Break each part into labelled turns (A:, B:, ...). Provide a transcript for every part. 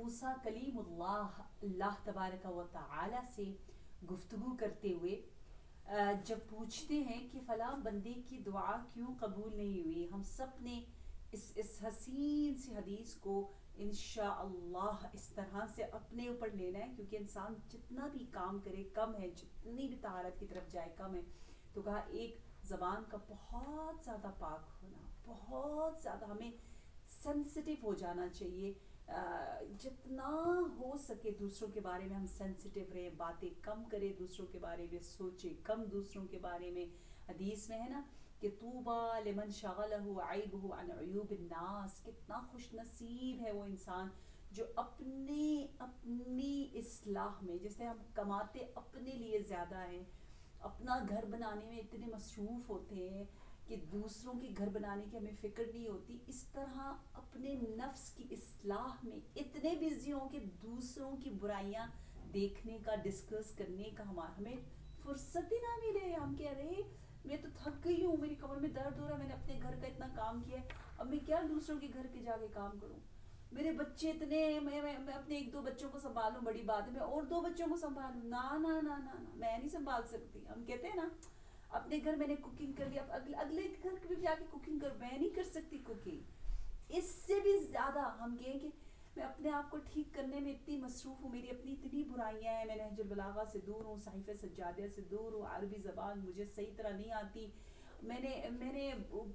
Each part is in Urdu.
A: موسیٰ کلیم اللہ، اللہ تبارک و تعالی سے گفتگو کرتے ہوئے جب پوچھتے ہیں کہ فلاں بندے کی دعا کیوں قبول نہیں ہوئی، ہم سب نے اس حسین سی حدیث کو انشاءاللہ اس طرح سے اپنے اوپر لینا ہے، کیونکہ انسان جتنا بھی کام کرے کم ہے، جتنی بھی طہارت کی طرف جائے کم ہے. تو کہا ایک زبان کا بہت زیادہ پاک ہونا، بہت زیادہ ہمیں سینسٹیو ہو جانا چاہیے. جتنا ہو سکے دوسروں کے بارے میں ہم سینسٹیو رہیں، باتیں کم کریں، دوسروں کے بارے میں سوچیں کم دوسروں کے بارے میں. حدیث میں ہے نا کہ طوبیٰ لمن شغلہ عیبہ عن عیوب الناس، کتنا خوش نصیب ہے وہ انسان جو اپنی اصلاح میں، جیسے ہم کماتے اپنے لیے زیادہ ہیں، اپنا گھر بنانے میں اتنے مصروف ہوتے ہیں کہ دوسروں کے گھر بنانے کی ہمیں فکر نہیں ہوتی، اس طرح اپنے نفس کی اصلاح میں اتنے بزی ہوں کہ دوسروں کی برائیاں دیکھنے کا، ڈسکس کرنے کا ہمیں فرصت ہی نہ ملے. ہم کہہ رہے میں تو تھک گئی ہوں، میری کمر میں درد ہو رہا ہے، میں نے اپنے گھر کا اتنا کام کیا ہے، اب میں کیا دوسروں کے گھر کے جا کے کام کروں، میرے بچے اتنے، میں اپنے ایک دو بچوں کو سنبھالوں بڑی بات ہے، میں اور دو بچوں کو سنبھالوں، نا میں نہیں سنبھال سکتی. ہم کہتے ہیں نا اپنے گھر میں نے کوکنگ کر لیا، اب اگلے گھر بھی جا کے کوکنگ کر، میں نہیں کر سکتی کوکنگ. اس سے بھی زیادہ ہم کہیں کہ میں اپنے آپ کو ٹھیک کرنے میں اتنی مصروف ہوں، میری اپنی اتنی برائیاں ہیں، میں نہج البلاغہ سے دور ہوں، صحیفہ سجادیہ سے دور ہوں، عربی زبان مجھے صحیح طرح نہیں آتی، میں نے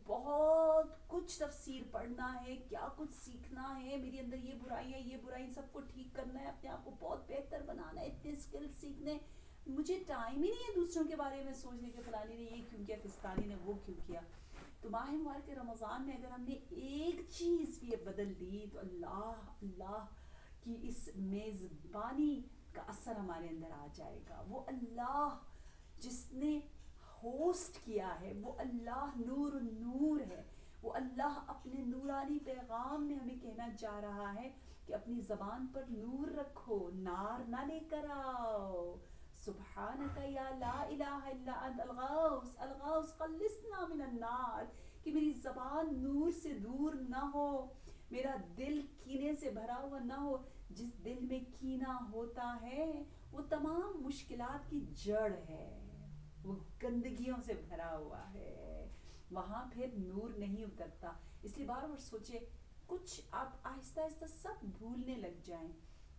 A: بہت کچھ تفسیر پڑھنا ہے، کیا کچھ سیکھنا ہے، میرے اندر یہ برائی سب کو ٹھیک کرنا ہے، اپنے آپ کو بہت بہتر بنانا ہے، اتنے اسکل سیکھنے، مجھے ٹائم ہی نہیں ہے دوسروں کے بارے میں سوچنے کے فلانی نے یہ کیوں کیا، فستانی نے وہ کیوں کیا. تو ماہ مبارک رمضان میں اگر ہم نے ایک چیز بھی بدل دی تو اللہ کی اس میزبانی کا اثر ہمارے اندر آ جائے گا. وہ اللہ جس نے ہوسٹ کیا ہے، وہ اللہ نور النور ہے، وہ اللہ اپنے نورانی پیغام میں ہمیں کہنا چاہ رہا ہے کہ اپنی زبان پر نور رکھو، نار نہ لے کر آؤ. سبحانک یا لا الہ الا انت الغوث خلصنا من النار، کہ میری زبان نور سے دور نہ ہو، میرا دل کینے سے بھرا ہوا نہ ہو. جس دل میں کینہ ہوتا ہے وہ تمام مشکلات کی جڑ ہے، وہ گندگیوں سے بھرا ہوا ہے، وہاں پھر نور نہیں اترتا. اس لیے بار بار سوچے، کچھ آپ آہستہ آہستہ سب بھولنے لگ جائیں.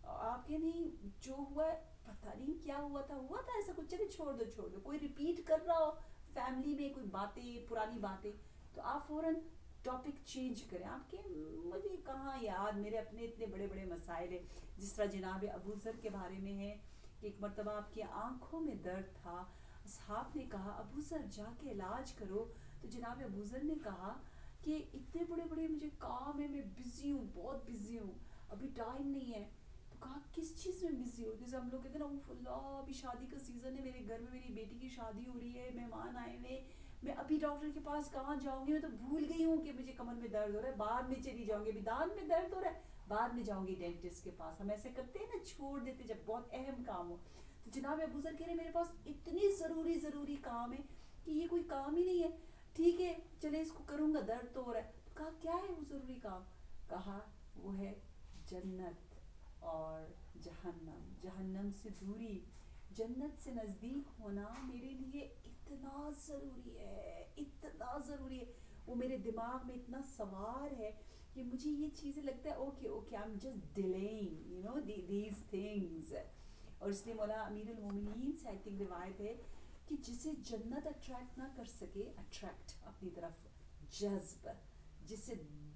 A: آپ کے نہیں جو ہوا ہے پتہ نہیں کیا ہوا تھا ایسا کچھ، چلے چھوڑ دو. کوئی ریپیٹ کر رہا ہو فیملی میں کوئی باتیں، پرانی باتیں، تو آپ فوراً ٹاپک چینج کریں. آپ کے مجھے کہاں یاد، میرے اپنے اتنے بڑے بڑے مسائل ہیں. جس طرح جناب ابو ذر کے بارے میں ہے کہ ایک مرتبہ آپ کی آنکھوں میں درد تھا، اصحاب نے کہا ابو ذر جا کے علاج کرو. تو جناب ابو ذر نے کہا کہ اتنے بڑے بڑے مجھے کام ہے، میں بزی ہوں، بہت بزی ہوں، ابھی ٹائم نہیں ہے. تو کہا کس چیز میں بزی ہو؟ جیسے ہم لوگ کہتے ہیں نا اوف اللہ ابھی شادی کا سیزن ہے، میرے گھر میں میری بیٹی کی شادی ہو رہی ہے، مہمان آئے ہوئے، میں ابھی ڈاکٹر کے پاس کہاں جاؤں گی، میں تو بھول گئی ہوں کہ مجھے کمر میں درد ہو رہا ہے، بعد میں چلی جاؤں گی، ابھی دانت میں درد ہو رہا ہے بعد میں جاؤں گی ڈینٹسٹ کے پاس. ہم ایسے کرتے ہیں نا، چھوڑ دیتے جب بہت اہم کام ہو. تو جناب ابو ذر کہہ رہے میرے پاس اتنی ضروری کام ہے کہ یہ کوئی کام ہی نہیں ہے. ٹھیک ہے چلے اس کو کروں گا، درد تو ہو رہا ہے. تو کہا کیا ہے وہ ضروری کام؟ کہا وہ ہے جنت اور جہنم سے دوری، جنت سے نزدیک ہونا میرے لیے اتنا ضروری ہے. وہ میرے دماغ میں اتنا سوار ہے کہ مجھے یہ چیزیں لگتا ہے okay I'm just delaying these things. اور اس لیے مولا امیر المومنین سے I think روایت ہے کہ جسے جنت اٹریکٹ نہ کر سکے، اٹریکٹ اپنی طرف، جذب، جسے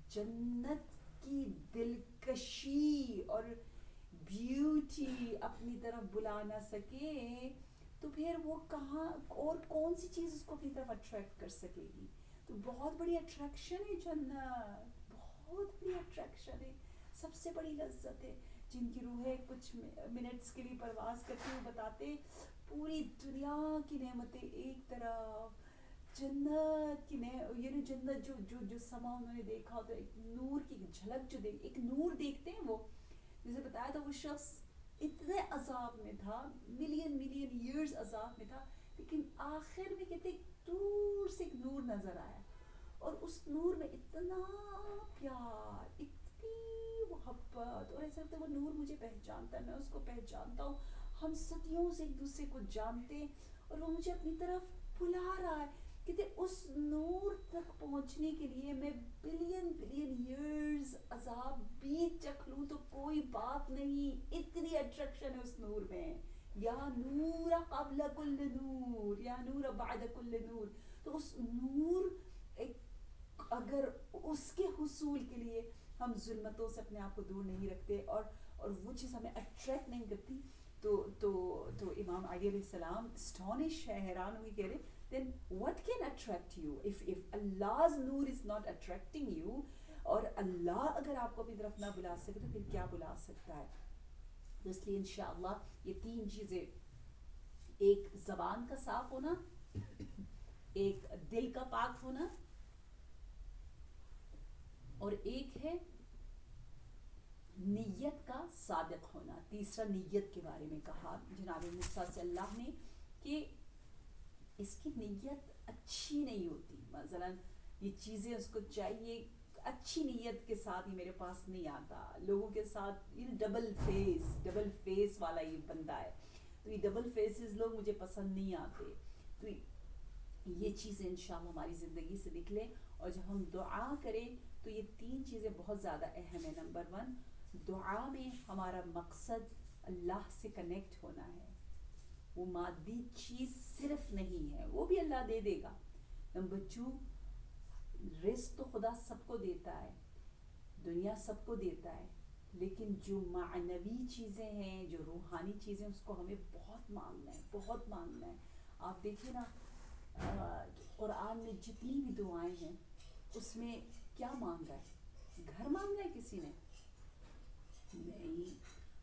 A: جنت کی دلکشی اور بیوٹی اپنی طرف بلا نہ سکے، تو پھر وہ کہاں اور کون سی چیز اس کو اپنی طرف اٹریکٹ کر سکے گی. تو بہت بڑی اٹریکشن ہے جنت، بہت بڑی اٹریکشن ہے، سب سے بڑی لذت ہے. جن کی روحیں کچھ منٹس کے لیے پرواز کرتے ہوئے بتاتے پوری دنیا کی نعمتیں ایک طرف، جنت کی جنت جو سما انہوں نے دیکھا ہوتا ہے، ایک نور کی جھلک جو ایک نور دیکھتے ہیں، وہ جسے بتایا تھا وہ شخص اتنے عذاب میں تھا، ملین ایئرز عذاب میں تھا، لیکن آخر میں کہتے دور سے ایک نور نظر آیا، اور اس نور میں اتنا پیار، اتنی محبت، اور ایسا لگتا ہے وہ نور مجھے پہچانتا ہے، میں اس کو پہچانتا ہوں، ہم صدیوں سے ایک دوسرے کو جانتے ہیں، اور وہ مجھے اپنی طرف بلا رہا ہے. کہتے اس نور تک پہنچنے کے لیے میں بلین ایئرز عذاب بھی چکھ لوں تو کوئی بات نہیں، اتنی اٹریکشن ہے اس نور میں. یا نور قبل کل نور، یا نور بعد کل نور. تو اس نور اگر اس کے حصول کے لیے ہم ظلمتوں سے اپنے آپ کو دور نہیں رکھتے، اور وہ چیز ہمیں اٹریکٹ نہیں کرتی، تو امام علی علیہ السلام اسٹونش ہے، حیران ہوئی، کہہ رہے then what can attract you if Allah's nur is not attracting you، اور اللہ اگر آپ کو اپنی طرف نہ بلا سکے تو پھر کیا بلا سکتا ہے. تو اس لیے انشاءاللہ یہ تین چیزیں، ایک زبان کا صاف ہونا، ایک دل کا پاک ہونا، اور ایک ہے نیت کا صادق ہونا. تیسرا نیت کے بارے میں کہا جناب موسیٰ سے اللہ نے کہ اس کی نیت اچھی نہیں ہوتی، مثلا یہ چیزیں اس کو چاہیے، اچھی نیت کے ساتھ یہ میرے پاس نہیں آتا. لوگوں کے ساتھ یہ ڈبل فیس والا یہ بندہ ہے، تو یہ ڈبل فیسز لوگ مجھے پسند نہیں آتے. تو یہ چیزیں انشاءاللہ ہماری زندگی سے نکلیں، اور جب ہم دعا کریں تو یہ تین چیزیں بہت زیادہ اہم ہیں. نمبر 1، دعا میں ہمارا مقصد اللہ سے کنیکٹ ہونا ہے، وہ مادی چیز صرف نہیں ہے، وہ بھی اللہ دے دے گا. نمبر 2، رزق تو خدا سب کو دیتا ہے، دنیا سب کو دیتا ہے، لیکن جو معنوی چیزیں ہیں، جو روحانی چیزیں، اس کو ہمیں بہت مانگنا ہے، بہت مانگنا ہے. آپ دیکھیں نا قرآن میں جتنی بھی دعائیں ہیں اس میں کیا مانگا ہے؟ گھر مانگا ہے کسی نے؟ نہیں.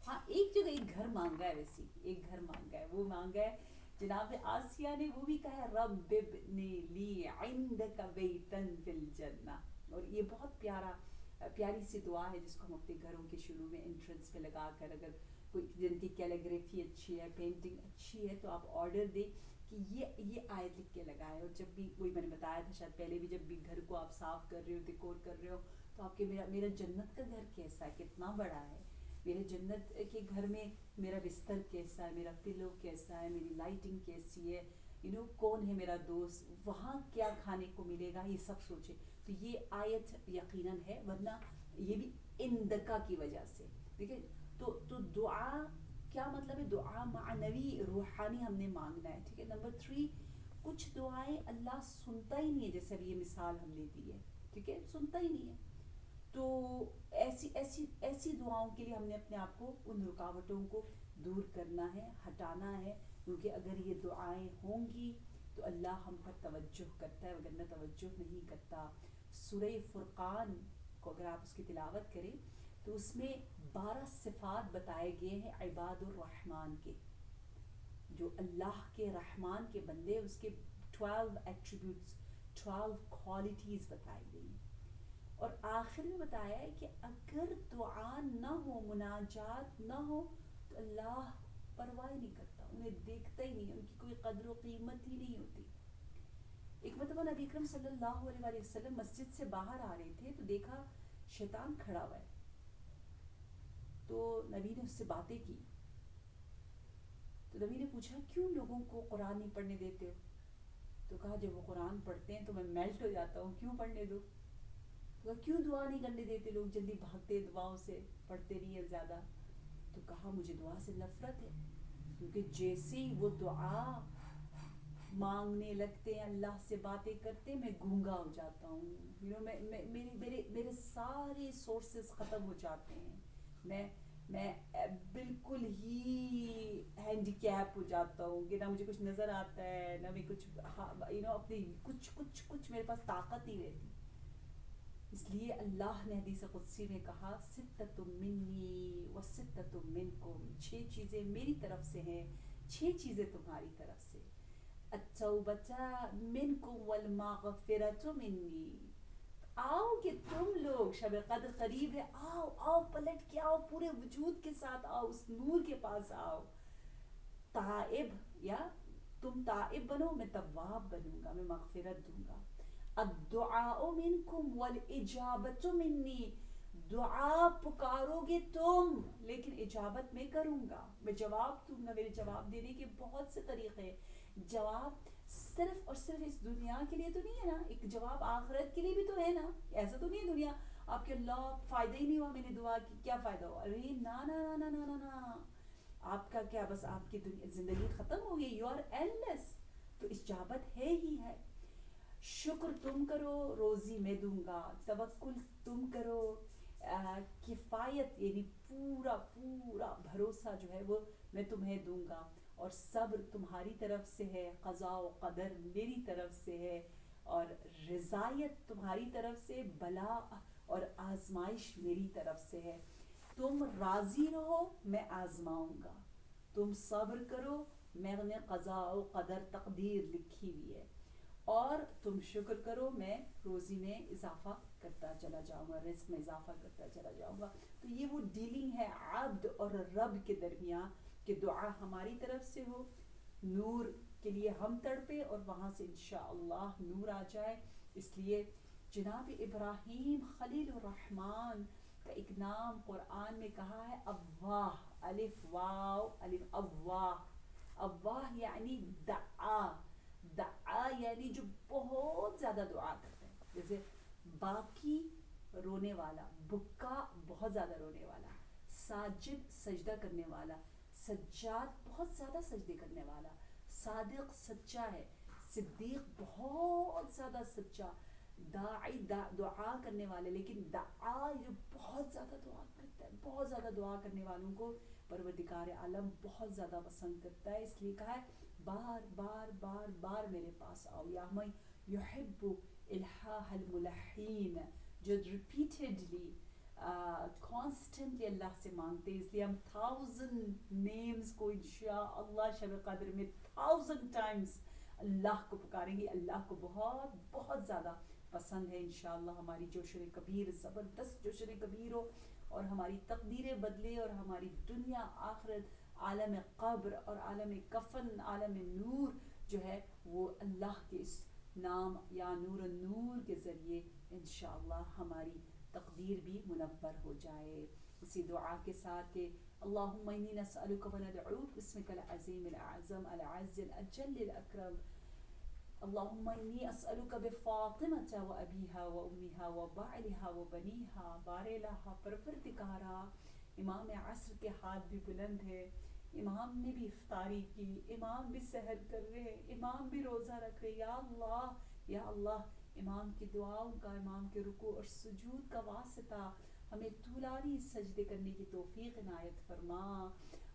A: ہاں ایک جگہ ایک گھر مانگا ہے، ویسی ایک گھر مانگا ہے، وہ مانگا ہے جناب آسیہ نے، وہ بھی کہا ہے رب ابنی لی عندک بیتا فی الجنہ. اور یہ بہت پیاری سی دعا ہے جس کو ہم اپنے گھروں کے شروع میں انٹرنس پہ لگا کر، اگر کوئی جن کی کیلیگرافی اچھی ہے، پینٹنگ اچھی ہے، تو آپ آرڈر دیں کہ یہ آیت لکھ کے لگائیں. اور جب بھی وہی میں نے بتایا تھا شاید پہلے بھی، جب بھی گھر کو آپ صاف کر رہے ہو، ڈیکور کر رہے ہو، تو آپ کے میرا جنت کا گھر کیسا ہے، کتنا بڑا ہے، میرے جنت کے گھر میں میرا بستر کیسا ہے، میرا پلو کیسا ہے، میری لائٹنگ کیسی ہے، کون ہے میرا دوست، وہاں کیا کھانے کو ملے گا، یہ سب سوچے. تو یہ آیت یقیناً ہے، ورنہ یہ بھی اندکا کی وجہ سے. ٹھیک ہے، تو دعا کیا مطلب ہے؟ دعا معنوی روحانی ہم نے مانگنا ہے. ٹھیک ہے. نمبر 3، کچھ دعائیں اللہ سنتا ہی نہیں ہے، جیسے ابھی یہ مثال ہم نے دی ہے. ٹھیک ہے، سنتا ہی نہیں ہے. تو ایسی دعاؤں کے لیے ہم نے اپنے آپ کو ان رکاوٹوں کو دور کرنا ہے، ہٹانا ہے، کیونکہ اگر یہ دعائیں ہوں گی تو اللہ ہم پر توجہ کرتا ہے، وگرنہ توجہ نہیں کرتا. سورہ فرقان کو اگر آپ اس کی تلاوت کریں تو اس میں 12 صفات بتائے گئے ہیں عباد الرحمن کے، جو اللہ کے رحمان کے بندے، اس کے 12 ایٹریبیوٹس، 12 کوالٹیز بتائی گئی ہیں. اور آخر میں بتایا ہے کہ اگر دعا نہ ہو، مناجات نہ ہو، تو اللہ پرواہ نہیں کرتا، انہیں دیکھتا ہی نہیں، ان کی کوئی قدر و قیمت ہی نہیں ہوتی. ایک مرتبہ نبی اکرم صلی اللہ علیہ وآلہ وسلم مسجد سے باہر آ رہے تھے تو دیکھا شیطان کھڑا ہوا ہے. تو نبی نے اس سے باتیں کی، تو نبی نے پوچھا کیوں لوگوں کو قرآن نہیں پڑھنے دیتے ہو؟ تو کہا جب وہ قرآن پڑھتے ہیں تو میں میلٹ ہو جاتا ہوں، کیوں پڑھنے دو؟ تو کیوں دعا نہیں کرنے دیتے لوگ، جلدی بھاگتے دعاؤں سے، پڑھتے نہیں ہیں زیادہ؟ تو کہا مجھے دعا سے نفرت ہے، کیونکہ جیسے ہی وہ دعا مانگنے لگتے ہیں، اللہ سے باتیں کرتے، میں گونگا ہو جاتا ہوں. میرے سارے سورسز ختم ہو جاتے ہیں، میں بالکل ہی ہینڈی کیپ ہو جاتا ہوں کہ نہ مجھے کچھ نظر آتا ہے، نہ میں کچھ اپنی کچھ میرے پاس طاقت ہی رہتی. اس لیے اللہ نے حدیث قدسی میں کہا ستۃ منی و ستۃ منکم، 6 چیزیں میری طرف سے ہیں، 6 چیزیں تمہاری طرف سے. التوبۃ منکم والمغفرۃ منی. آؤ کہ تم لوگ، شب قدر قریب ہے، آؤ پلٹ کے آؤ، پورے وجود کے ساتھ آؤ، اس نور کے پاس آؤ. تائب، یا تم تائب بنو، میں تواب بنوں گا، میں مغفرت دوں گا. الدعاء منکم والاجابۃ منی. دعا پکارو گے تم لیکن اجابت میں کروں گا، میں جواب دوں گا، میرے جواب دینے کے بہت سے طریقے ہیں۔ جواب صرف اور صرف اس دنیا کے لیے تو نہیں ہے نا، ایک جواب آخرت کے لیے بھی تو ہے نا۔ ایسا تو نہیں ہے دنیا آپ کے اللہ فائدہ ہی نہیں ہوا میں نے دعا کی، کیا فائدہ ہوا؟ ارے نا نا نا نا نا نا نا، آپ کا کیا بس آپ کی زندگی ختم ہو گئی، یو آر اینڈ لیس، تو اجابت ہے ہی ہے۔ شکر تم کرو روزی میں دوں گا، توکل تم کرو، کفایت یعنی پورا پورا بھروسہ جو ہے وہ میں تمہیں دوں گا، اور صبر تمہاری طرف سے ہے، قضاء و قدر میری طرف سے ہے، اور رضایت تمہاری طرف سے، بلا اور آزمائش میری طرف سے ہے۔ تم راضی رہو میں آزماؤں گا، تم صبر کرو میں نے قضاء و قدر تقدیر لکھی ہوئی ہے، اور تم شکر کرو میں روزی میں اضافہ کرتا چلا جاؤں گا، رزق میں اضافہ کرتا چلا جاؤں گا۔ تو یہ وہ ڈیلنگ ہے عبد اور رب کے درمیان کہ دعا ہماری طرف سے ہو، نور کے لیے ہم تڑپے اور وہاں سے انشاءاللہ نور آ جائے۔ اس لیے جناب ابراہیم خلیل الرحمن کا ایک نام قرآن میں کہا ہے اواہ، الف واو الف اواہ، اواہ یعنی دعا، دعا یعنی جو بہت زیادہ دعا کرتے ہیں، جیسے باقی رونے والا، بکا بہت زیادہ رونے والا، ساجد سجدہ کرنے والا، سجاد بہت زیادہ سجدے کرنے والا، صادق سچا ہے، صدیق بہت زیادہ سچا، داعی دعا کرنے والے، لیکن دعا جو بہت زیادہ دعا کرتا ہے، بہت زیادہ دعا کرنے والوں کو پروردگار عالم بہت زیادہ پسند کرتا ہے۔ اس لیے کہا ہے بار بار بار بار میرے پاس آؤ، یا میں یحب الحاح الملحین، جو ریپیٹیڈلی کانسٹنٹلی اللہ سے مانگتے ہیں۔ اس لیے ہم 1000 نیمز کو انشاءاللہ شب قدر میں 1000 ٹائمز اللہ کو پکاریں گے۔ اللہ کو بہت بہت زیادہ پسند ہے انشاءاللہ ہماری جوشن کبیر، زبردست جوشن کبیر ہو، اور ہماری تقدیریں بدلے، اور ہماری دنیا آخرت، عالم قبر اور عالم کفن، عالم نور جو ہے وہ اللہ کے اس نام یا نور النور کے ذریعے انشاءاللہ ہماری تقدیر بھی منور ہو جائے۔ اسی دعا کے ساتھ کہ اللہم انی نسألک و ندعوک باسمک العظیم الاعظم العز الاجل الاکرم، اللہم انی اسألک بفاطمة و ابیہا و امیہا و بعلہا و بنیہا، بار الہ پروردگارا، امام عصر کے ہاتھ بھی بلند ہے، امام نے بھی افطاری کی، امام بھی سحر کر رہے، امام بھی روزہ رکھ رہے، یا اللہ یا اللہ، امام کی دعاؤں کا، امام کے رکوع اور سجود کا واسطہ ہمیں طولانی سجدے کرنے کی توفیق عنایت فرما،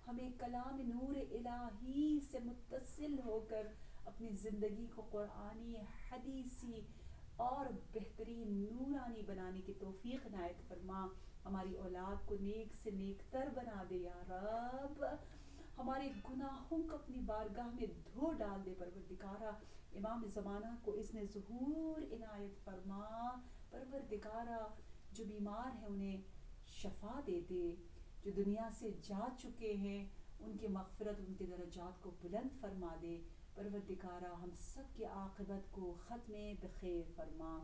A: ہمیں کلام نور الہی سے متصل ہو کر اپنی زندگی کو قرآنی، حدیثی اور بہترین نورانی بنانے کی توفیق عنایت فرما، ہماری اولاد کو نیک سے نیک تر بنا دے یا رب، ہمارے گناہوں کو اپنی بارگاہ میں دھو ڈال دے پروردگارا، امام زمانہ کو اذن ظہور عنایت فرما پروردگارا، جو بیمار ہیں انہیں شفا دے دے، جو دنیا سے جا چکے ہیں ان کی مغفرت، ان کے درجات کو بلند فرما دے پروردگارا، ہم سب کی عاقبت کو ختم بخیر فرما۔